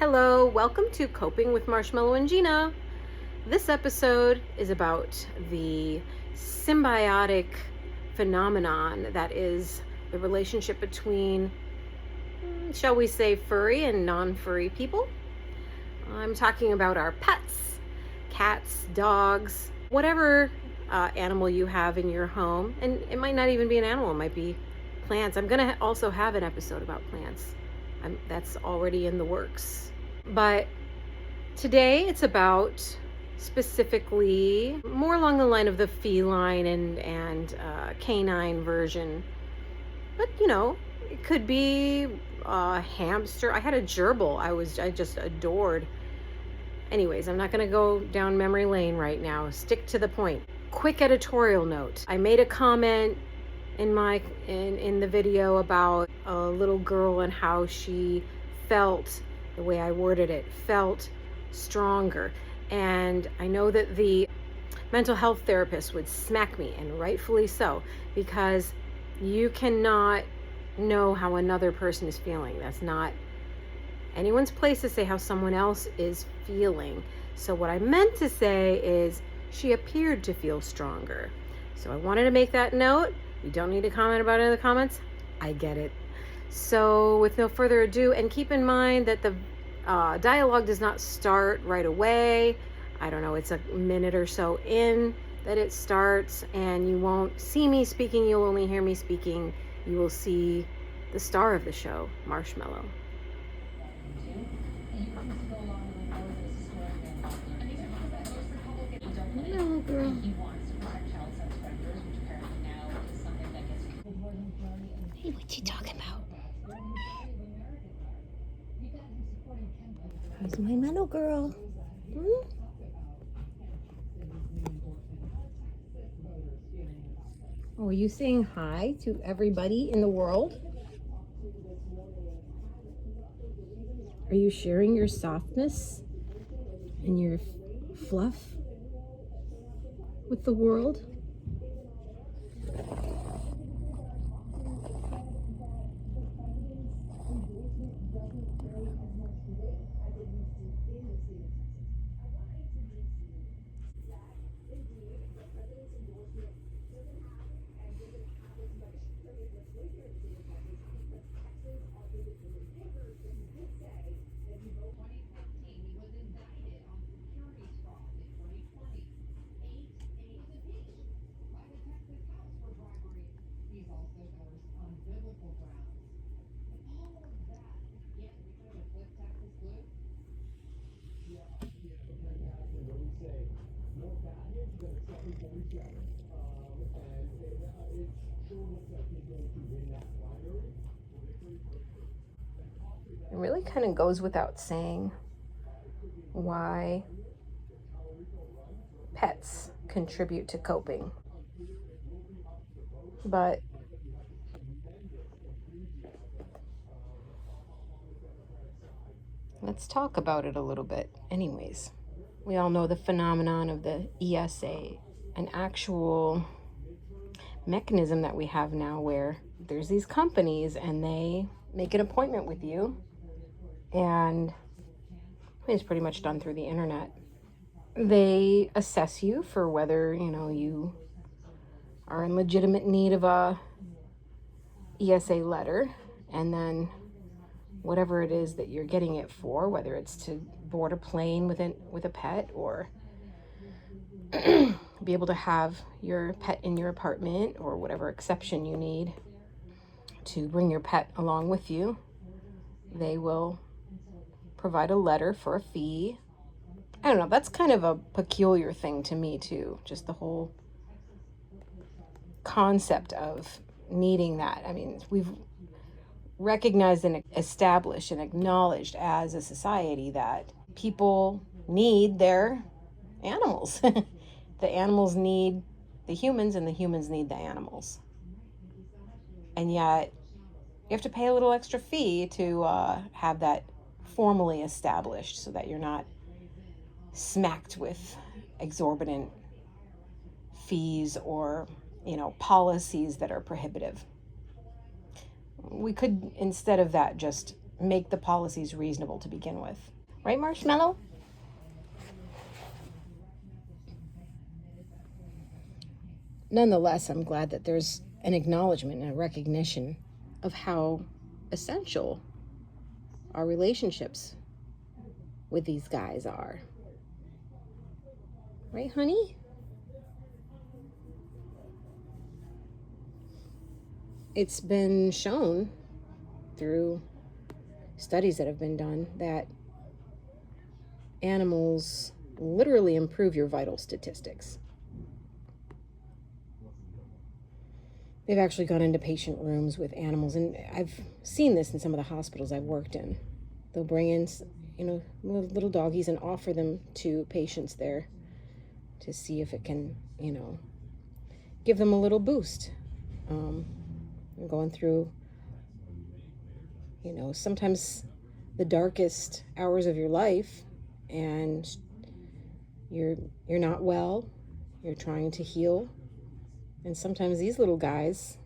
Hello, welcome to Coping with Marshmallow and Gena. This episode is about the symbiotic phenomenon that is the relationship between, shall we say, furry and non-furry people. I'm talking about our pets, cats, dogs, whatever animal you have in your home. And it might not even be an animal, it might be plants. I'm going to also have an episode about plants. That's already in the works. But today it's about specifically more along the line of the feline and canine version. But it could be a hamster. I had a gerbil I just adored. Anyways, I'm not going to go down memory lane right now. Stick to the point. Quick editorial note. I made a comment in the video about a little girl and how she felt, the way I worded it, felt stronger. And I know that the mental health therapist would smack me, and rightfully so, because you cannot know how another person is feeling. That's not anyone's place to say how someone else is feeling. So what I meant to say is she appeared to feel stronger. So I wanted to make that note. You don't need to comment about it in the comments. I get it. So with no further ado, and keep in mind that the dialogue does not start right away. I don't know, it's a minute or so in that it starts, and you won't see me speaking. You'll only hear me speaking. You will see the star of the show, Marshmallow. Hello, girl. Hey, what you talking about? Where's my mellow girl? Oh, are you saying hi to everybody in the world? Are you sharing your softness and your fluff with the world? It really kind of goes without saying why pets contribute to coping. But let's talk about it a little bit. Anyways, we all know the phenomenon of the ESA, an actual mechanism that we have now where there's these companies and they make an appointment with you, and it's pretty much done through the internet. They assess you for whether you are in legitimate need of a ESA letter, and then whatever it is that you're getting it for, whether it's to board a plane with a pet or be able to have your pet in your apartment, or whatever exception you need to bring your pet along with you, they will provide a letter for a fee. I don't know, that's kind of a peculiar thing to me too, just the whole concept of needing that. I mean, we've recognized and established and acknowledged as a society that people need their animals. The animals need the humans, and the humans need the animals. And yet you have to pay a little extra fee to have that formally established, so that you're not smacked with exorbitant fees or policies that are prohibitive. We could, instead of that, just make the policies reasonable to begin with. Right, Marshmallow? Nonetheless, I'm glad that there's an acknowledgement and a recognition of how essential our relationships with these guys are. Right, honey? It's been shown through studies that have been done that animals literally improve your vital statistics. They've actually gone into patient rooms with animals, and I've seen this in some of the hospitals I've worked in. They'll bring in, little doggies and offer them to patients there to see if it can, give them a little boost. Going through, sometimes the darkest hours of your life, and you're not well, you're trying to heal, and sometimes these little guys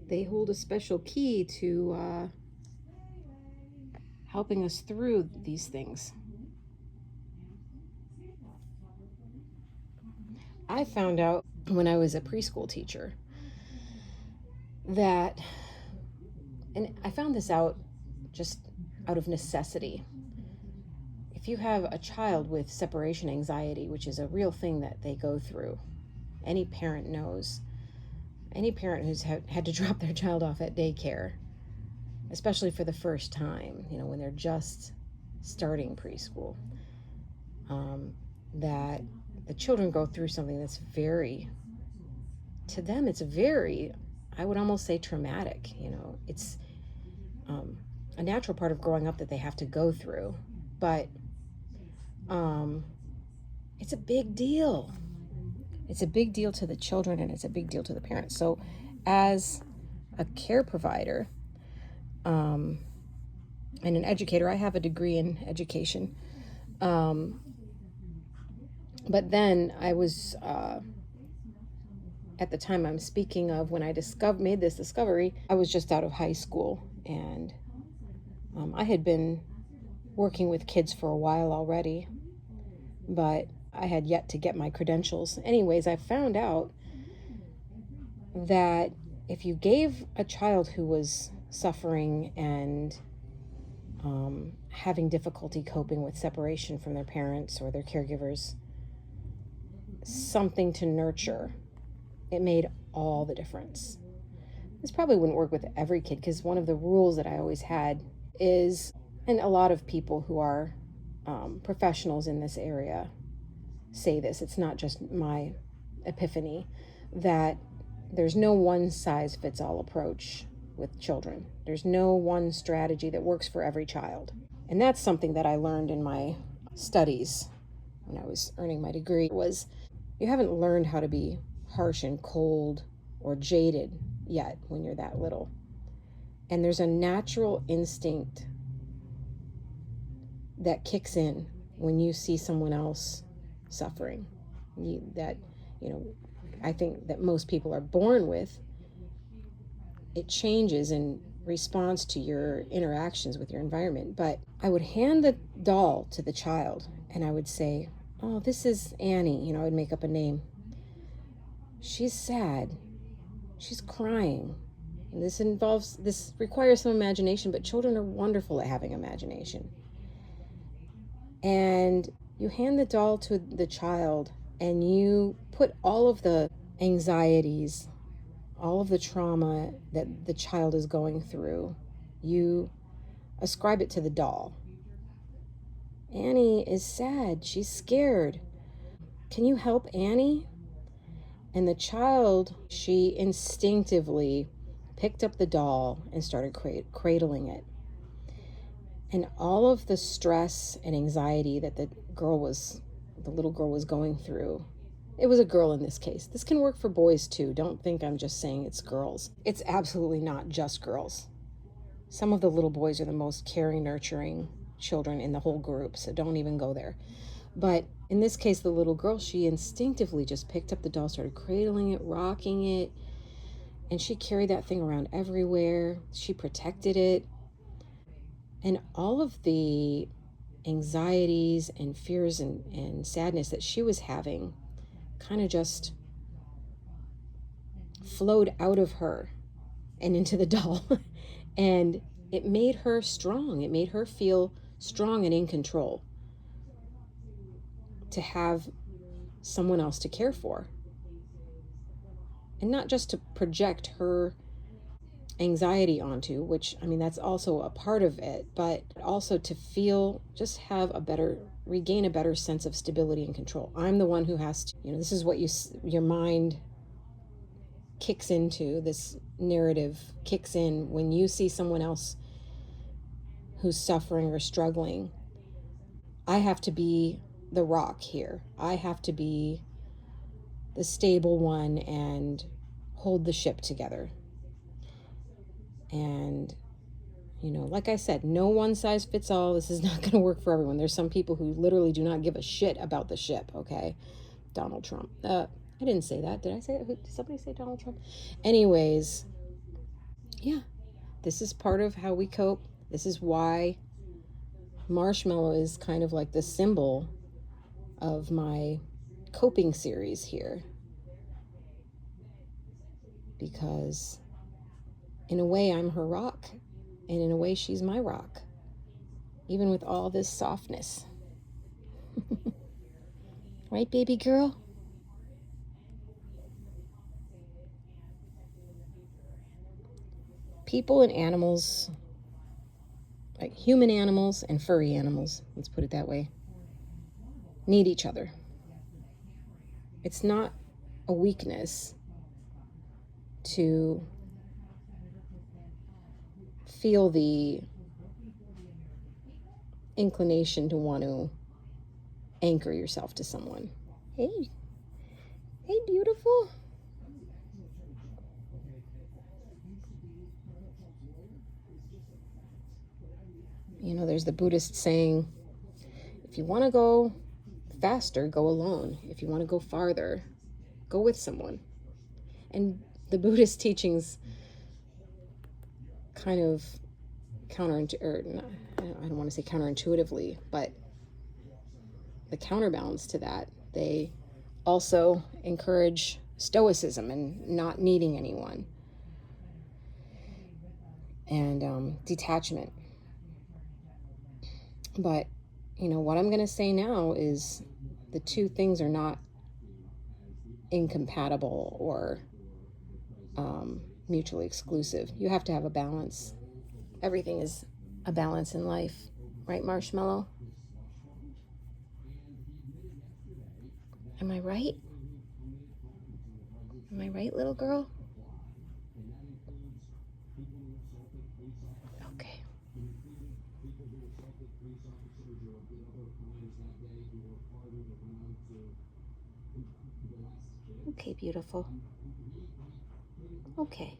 they hold a special key to helping us through these things. I found out when I was a preschool teacher that, and I found this out just out of necessity. If you have a child with separation anxiety, which is a real thing that they go through, any parent knows, any parent who's had to drop their child off at daycare, especially for the first time, when they're just starting preschool, that the children go through something that's to them, it's very, I would almost say traumatic. It's a natural part of growing up that they have to go through, but it's a big deal. It's a big deal to the children, and it's a big deal to the parents. So as a care provider and an educator, I have a degree in education. But then I was, at the time I'm speaking of, when I made this discovery, I was just out of high school, and I had been working with kids for a while already, but I had yet to get my credentials. Anyways, I found out that if you gave a child who was suffering and having difficulty coping with separation from their parents or their caregivers something to nurture, it made all the difference. This probably wouldn't work with every kid, because one of the rules that I always had is, and a lot of people who are professionals in this area say this, it's not just my epiphany, that there's no one size fits all approach with children. There's no one strategy that works for every child. And that's something that I learned in my studies when I was earning my degree, was you haven't learned how to be harsh and cold or jaded yet when you're that little. And there's a natural instinct that kicks in when you see someone else suffering, I think that most people are born with. It changes in response to your interactions with your environment. But I would hand the doll to the child and I would say, "Oh, this is Annie." I would make up a name. "She's sad. She's crying." And this requires some imagination, but children are wonderful at having imagination. And you hand the doll to the child and you put all of the anxieties, all of the trauma that the child is going through, you ascribe it to the doll. "Annie is sad. She's scared. Can you help Annie?" And the child, she instinctively picked up the doll and started cradling it. And all of the stress and anxiety that the little girl was going through, it was a girl in this case. This can work for boys too. Don't think I'm just saying it's girls. It's absolutely not just girls. Some of the little boys are the most caring, nurturing children in the whole group, so don't even go there. But in this case, the little girl, she instinctively just picked up the doll, started cradling it, rocking it, And she carried that thing around everywhere. She protected it. And all of the anxieties and fears and sadness that she was having kind of just flowed out of her and into the doll. And it made her strong. It made her feel strong and in control to have someone else to care for. And not just to project her anxiety onto, which, I mean, that's also a part of it, but also to feel, just have a better, regain a better sense of stability and control. I'm the one who has to, this is what your mind kicks into, this narrative kicks in when you see someone else who's suffering or struggling. I have to be the rock here. I have to be the stable one and hold the ship together. And, like I said, no one size fits all. This is not going to work for everyone. There's some people who literally do not give a shit about the ship, okay? Donald Trump. I didn't say that. Did I say that? Did somebody say Donald Trump? Anyways, yeah, this is part of how we cope. This is why Marshmallow is kind of like the symbol of my coping series here. Because in a way, I'm her rock. And in a way, she's my rock. Even with all this softness. Right, baby girl? People and animals, like human animals and furry animals, let's put it that way, need each other. It's not a weakness to feel the inclination to want to anchor yourself to someone. Hey, beautiful. There's the Buddhist saying, if you want to go faster, go alone. If you want to go farther, go with someone. And the Buddhist teachings kind of I don't want to say counterintuitively, but the counterbalance to that, they also encourage stoicism and not needing anyone, and detachment. But what I'm going to say now is the two things are not incompatible or mutually exclusive. You have to have a balance. Everything is a balance in life, right, Marshmallow? Am I right? Am I right, little girl? Okay. Okay, beautiful. Okay.